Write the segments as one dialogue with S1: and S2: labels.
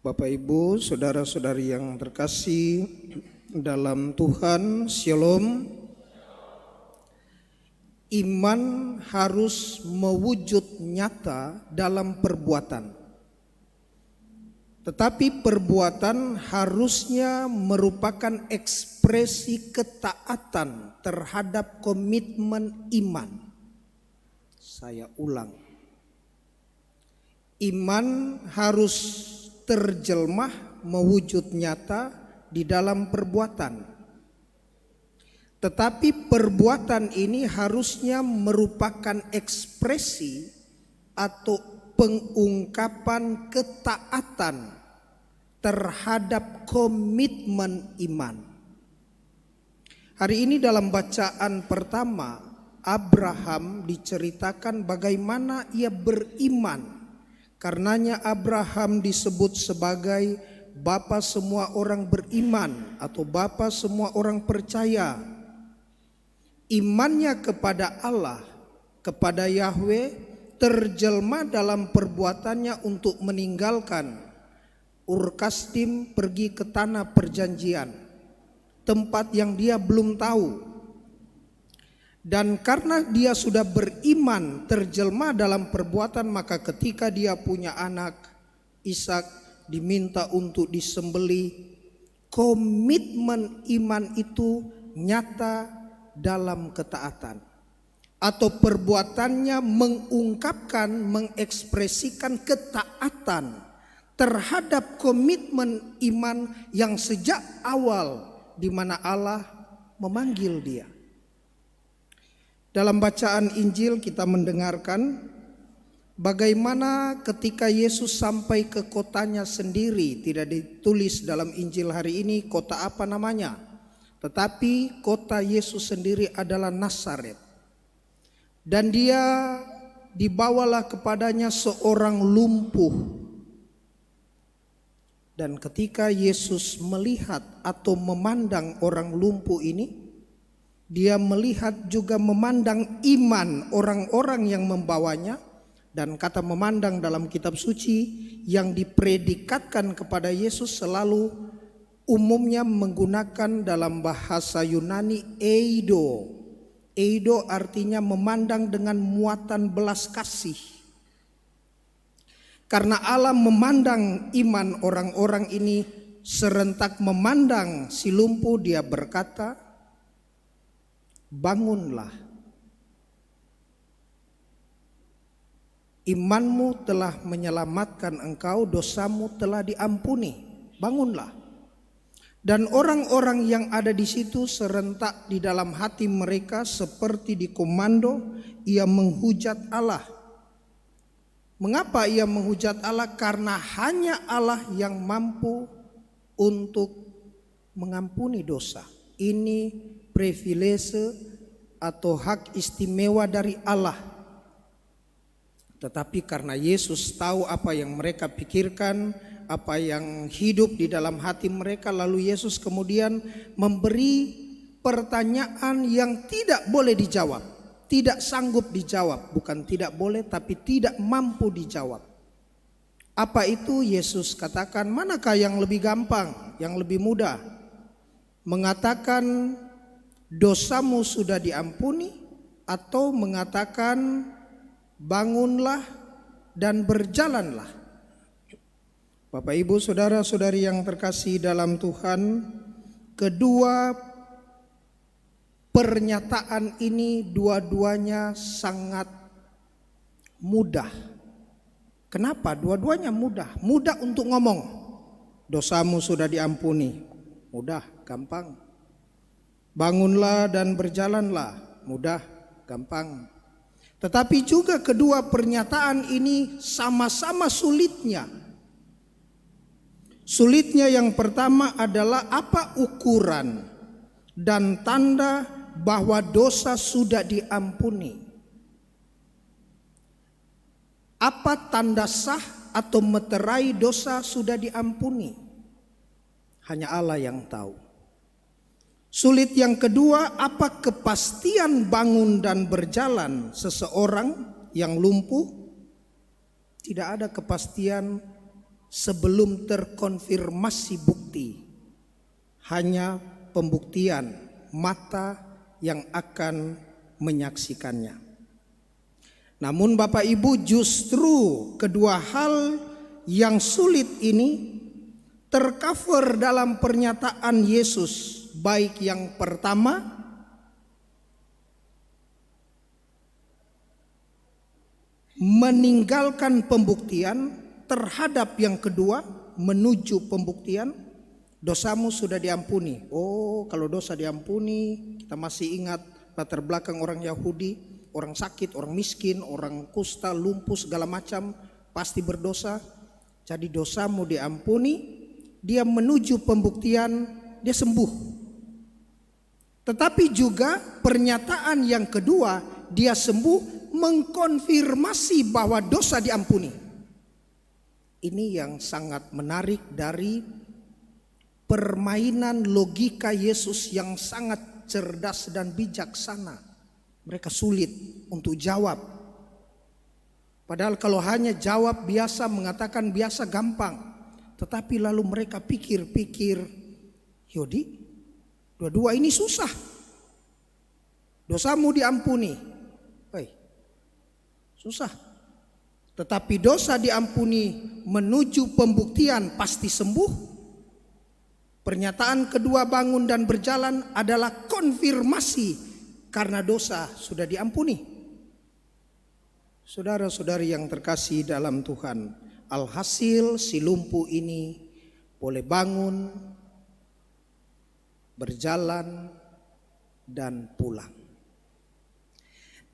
S1: Bapak Ibu, saudara-saudari yang terkasih dalam Tuhan, Shalom. Iman harus mewujud nyata dalam perbuatan. Tetapi perbuatan harusnya merupakan ekspresi ketaatan terhadap komitmen iman. Saya ulang. Iman harus terjelmah mewujud nyata di dalam perbuatan. Tetapi perbuatan ini harusnya merupakan ekspresi atau pengungkapan ketaatan terhadap komitmen iman. Hari ini dalam bacaan pertama, Abraham diceritakan bagaimana ia beriman. Karenanya Abraham disebut sebagai bapa semua orang beriman atau bapa semua orang percaya. Imannya kepada Allah, kepada Yahweh terjelma dalam perbuatannya untuk meninggalkan Ur Kasdim pergi ke tanah perjanjian, tempat yang dia belum tahu. Dan karena dia sudah beriman terjelma dalam perbuatan, maka ketika dia punya anak Ishak diminta untuk disembelih, komitmen iman itu nyata dalam ketaatan. Atau perbuatannya mengungkapkan, mengekspresikan ketaatan terhadap komitmen iman yang sejak awal di mana Allah memanggil dia. Dalam bacaan Injil kita mendengarkan bagaimana ketika Yesus sampai ke kotanya sendiri. Tidak ditulis dalam Injil hari ini kota apa namanya, tetapi kota Yesus sendiri adalah Nazaret. Dan dia dibawalah kepadanya seorang lumpuh. Dan ketika Yesus melihat atau memandang orang lumpuh ini, dia melihat juga memandang iman orang-orang yang membawanya. Dan kata memandang dalam kitab suci yang dipredikatkan kepada Yesus selalu umumnya menggunakan dalam bahasa Yunani eido. Eido artinya memandang dengan muatan belas kasih. Karena Allah memandang iman orang-orang ini serentak memandang si lumpuh, dia berkata, bangunlah, imanmu telah menyelamatkan engkau, dosamu telah diampuni, bangunlah. Dan orang-orang yang ada di situ serentak di dalam hati mereka seperti dikomando, ia menghujat Allah. Mengapa ia menghujat Allah? Karena hanya Allah yang mampu untuk mengampuni dosa. Ini privilege atau hak istimewa dari Allah. Tetapi karena Yesus tahu apa yang mereka pikirkan, apa yang hidup di dalam hati mereka, lalu Yesus kemudian memberi pertanyaan yang tidak boleh dijawab. Tidak sanggup dijawab, bukan tidak boleh tapi tidak mampu dijawab. Apa itu? Yesus katakan, manakah yang lebih gampang, yang lebih mudah? Mengatakan dosamu sudah diampuni, atau mengatakan bangunlah dan berjalanlah? Bapak Ibu saudara-saudari yang terkasih dalam Tuhan, kedua pernyataan ini dua-duanya sangat mudah. Kenapa? Dua-duanya mudah. Mudah untuk ngomong. Dosamu sudah diampuni. Mudah, gampang. Bangunlah dan berjalanlah. Mudah, gampang. Tetapi juga kedua pernyataan ini sama-sama sulitnya. Sulitnya yang pertama adalah apa ukuran dan tanda bahwa dosa sudah diampuni. Apa tanda sah atau meterai dosa sudah diampuni? Hanya Allah yang tahu. Sulit yang kedua, apa kepastian bangun dan berjalan seseorang yang lumpuh? Tidak ada kepastian sebelum terkonfirmasi bukti. Hanya pembuktian mata yang akan menyaksikannya. Namun Bapak Ibu, justru kedua hal yang sulit ini tercover dalam pernyataan Yesus. Baik yang pertama, meninggalkan pembuktian, terhadap yang kedua, menuju pembuktian. Dosamu sudah diampuni. Oh, kalau dosa diampuni, kita masih ingat latar belakang orang Yahudi, orang sakit, orang miskin, orang kusta, lumpuh, segala macam, pasti berdosa. Jadi dosamu diampuni, dia menuju pembuktian, dia sembuh. Tetapi juga pernyataan yang kedua, dia sembuh, mengkonfirmasi bahwa dosa diampuni. Ini yang sangat menarik dari permainan logika Yesus yang sangat cerdas dan bijaksana. Mereka sulit untuk jawab. Padahal kalau hanya jawab biasa, mengatakan biasa, gampang. Tetapi lalu mereka pikir-pikir, Yodi, dua-dua ini susah. Dosamu diampuni. Susah. Tetapi dosa diampuni menuju pembuktian pasti sembuh. Pernyataan kedua, bangun dan berjalan, adalah konfirmasi karena dosa sudah diampuni. Saudara-saudari yang terkasih dalam Tuhan, alhasil si lumpuh ini boleh bangun, berjalan, dan pulang.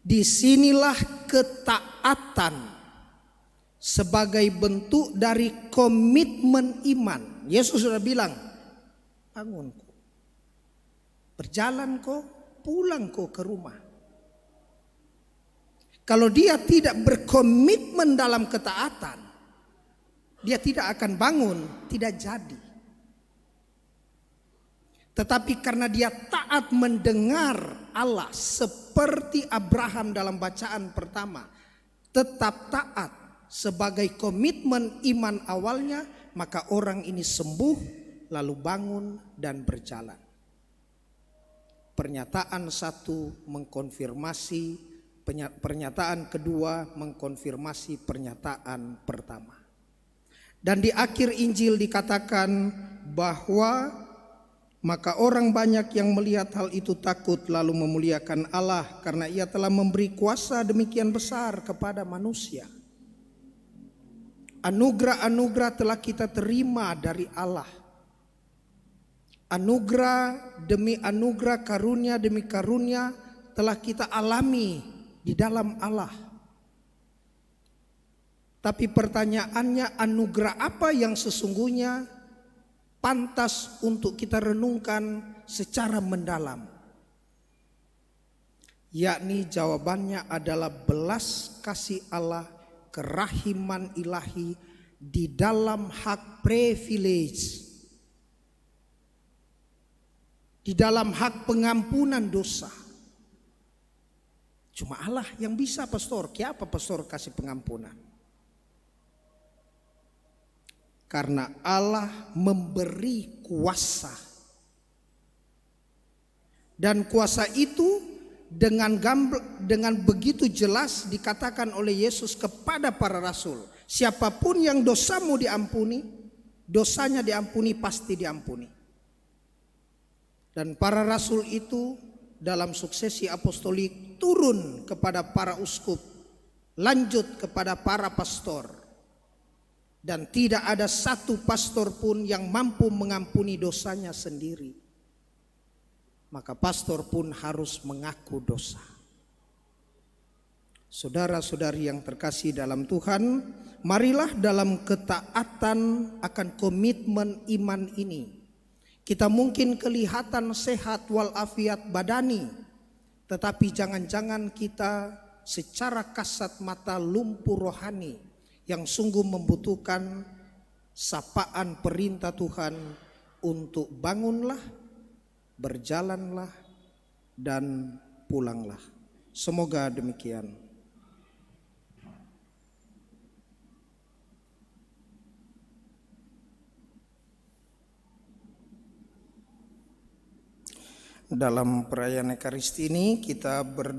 S1: Disinilah ketaatan sebagai bentuk dari komitmen iman. Yesus sudah bilang, bangun kau, berjalan kau, pulang kau ke rumah. Kalau dia tidak berkomitmen dalam ketaatan, dia tidak akan bangun, tidak jadi. Tetapi karena dia taat mendengar Allah, seperti Abraham dalam bacaan pertama, tetap taat sebagai komitmen iman awalnya, maka orang ini sembuh, lalu bangun dan berjalan. Pernyataan satu mengkonfirmasi, pernyataan kedua mengkonfirmasi pernyataan pertama. Dan di akhir Injil dikatakan bahwa maka orang banyak yang melihat hal itu takut lalu memuliakan Allah karena Ia telah memberi kuasa demikian besar kepada manusia. Anugerah-anugerah telah kita terima dari Allah. Anugerah demi anugerah, karunia demi karunia telah kita alami di dalam Allah. Tapi pertanyaannya, anugerah apa yang sesungguhnya pantas untuk kita renungkan secara mendalam? Yakni jawabannya adalah belas kasih Allah, kerahiman ilahi di dalam hak privilege, di dalam hak pengampunan dosa. Cuma Allah yang bisa, pastor. Kenapa pastor kasih pengampunan? Karena Allah memberi kuasa. Dan kuasa itu dengan begitu jelas dikatakan oleh Yesus kepada para rasul. Siapapun yang dosamu diampuni, dosanya diampuni, pasti diampuni. Dan para rasul itu dalam suksesi apostolik turun kepada para uskup, lanjut kepada para pastor. Dan tidak ada satu pastor pun yang mampu mengampuni dosanya sendiri. Maka pastor pun harus mengaku dosa. Saudara-saudari yang terkasih dalam Tuhan, marilah dalam ketaatan akan komitmen iman ini, kita mungkin kelihatan sehat walafiat badani, tetapi jangan-jangan kita secara kasat mata lumpuh rohani yang sungguh membutuhkan sapaan perintah Tuhan untuk bangunlah, berjalanlah, dan pulanglah. Semoga demikian. Dalam perayaan Ekaristi ini kita berdoa